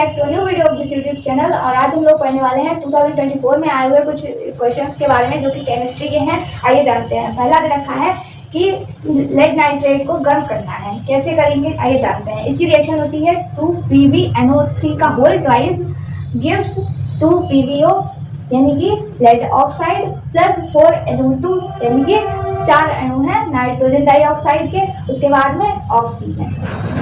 Back to new video of this YouTube channel. और आज हम लोग पढ़ने वाले हैं 2024 में आए हुए कुछ क्वेश्चंस के बारे में जो कि केमिस्ट्री के हैं। आइए जानते हैं। पहला दे रखा है कि लेड नाइट्रेट को गर्म करना है, कैसे करेंगे आइए जानते हैं। इसकी रिएक्शन होती है 2PbNO3 का होल ट्वाइस गिव्स 2PbO यानी कि लेड ऑक्साइड प्लस 4NO2 यानी कि 4 अणु हैं नाइट्रोजन डाइऑक्साइड के, उसके बाद में ऑक्सीजन।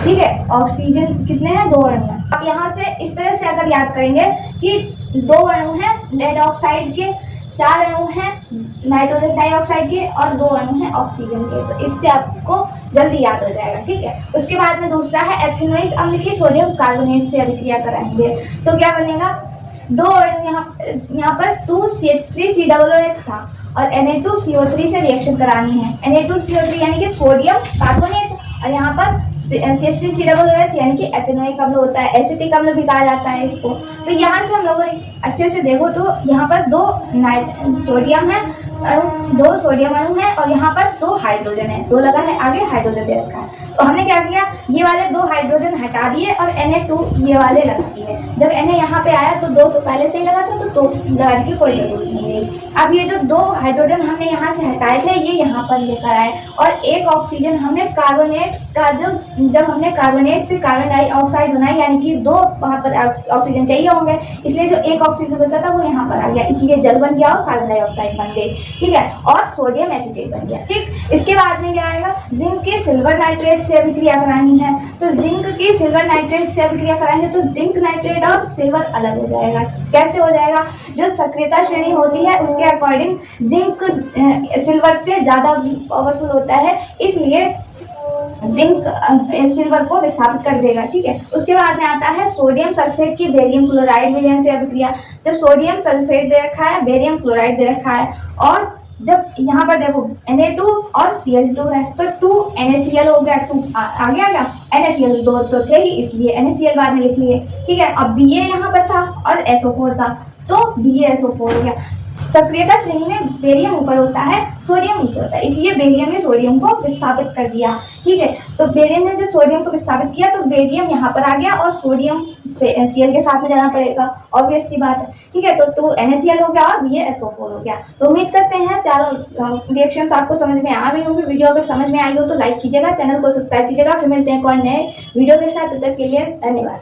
ठीक है, ऑक्सीजन कितने हैं? 2 अणु हैं। अब यहाँ से इस तरह से अगर याद करेंगे कि 2 अणु हैं लेड ऑक्साइड के, 4 अणु हैं नाइट्रोजन डाइऑक्साइड के और 2 अणु हैं ऑक्सीजन के, तो इससे आपको जल्दी याद हो जाएगा। ठीक है, उसके बाद में दूसरा है एथिनोइक अम्ल की सोडियम कार्बोनेट से अभिक्रिया कराएंगे तो क्या बनेगा? 2 अणु यहाँ पर 2CH3COOH था और Na2CO3 से रिएक्शन करानी है। Na2CO3 यानी कि सोडियम कार्बोनेट और यहाँ पर CH3COOH यानी कि एथिनोइक अम्ल होता है, एसिटिक अम्ल भी कहा जाता है इसको। तो यहाँ से हम लोग अच्छे से देखो तो यहाँ पर 2 सोडियम है अणु, 2 सोडियम अणु है और यहाँ पर 2 हाइड्रोजन है, 2 लगा है आगे, हाइड्रोजन दे रखा है। तो हमने क्या किया, ये वाले 2 हाइड्रोजन हटा दिए और Na2 ये वाले लगा दिए। जब Na यहाँ पे आया तो 2 तो पहले से ही लगा था, तो 2 लगाने की कोई जरूरत नहीं है। अब ये जो 2 हाइड्रोजन हमने यहाँ से हटाए थे ये यहाँ पर लेकर आए और एक ऑक्सीजन हमने कार्बोनेट का जब हमने कार्बोनेट से कार्बन डाइऑक्साइड बनाई यानी कि 2 वहाँ पर ऑक्सीजन चाहिए होंगे, इसलिए जो एक ऑक्सीजन बचा था वो यहाँ पर आ गया, इसलिए जल बन गया और कार्बन डाइऑक्साइड बन गई। ठीक है, और सोडियम एसिटेट बन गया। ठीक, इसके बाद में क्या आएगा, जिंक की सिल्वर नाइट्रेट से अभिक्रिया करानी है तो जिंक की सिल्वर नाइट्रेट से अभिक्रिया कराएंगे तो जिंक नाइट्रेट और सिल्वर अलग हो जाएगा। कैसे हो जाएगा? जो सक्रियता श्रेणी होती है उसके अकॉर्डिंग जिंक सिल्वर से ज्यादा पावरफुल होता है, इसलिए जिंक सिल्वर को विस्थापित कर देगा। ठीक है, उसके बाद में आता है सोडियम सल्फेट की बेरियम क्लोराइड विलयन से अभिक्रिया। जब सोडियम सल्फेट दे रखा है, बेरियम क्लोराइड दे रखा है और जब यहाँ पर देखो Na2 और Cl2 है तो 2NaCl हो गया, 2 आगे आ गया, NaCl 2 तो थे ही इसलिए NaCl बाद में लिख लिए। ठीक है, अब Ba यहाँ पर था और SO4 था तो BaSO4 हो गया। सक्रियता श्रेणी में बेरियम ऊपर होता है, सोडियम नीचे होता है, इसलिए बेरियम ने सोडियम को विस्थापित कर दिया। ठीक है, तो बेरियम ने जब सोडियम को विस्थापित किया तो बेरियम यहाँ पर आ गया और सोडियम से Cl के साथ में जाना पड़ेगा, ऑब्वियस सी बात है। ठीक है, तो 2NaCl हो गया और BaSO4 हो गया। तो उम्मीद करते हैं चारों रिएक्शंस आपको समझ में आ गई होंगी। वीडियो अगर समझ में आई हो तो लाइक कीजिएगा, चैनल को सब्सक्राइब कीजिएगा। फिर मिलते हैं एक और नए वीडियो के साथ, तब तक के लिए धन्यवाद।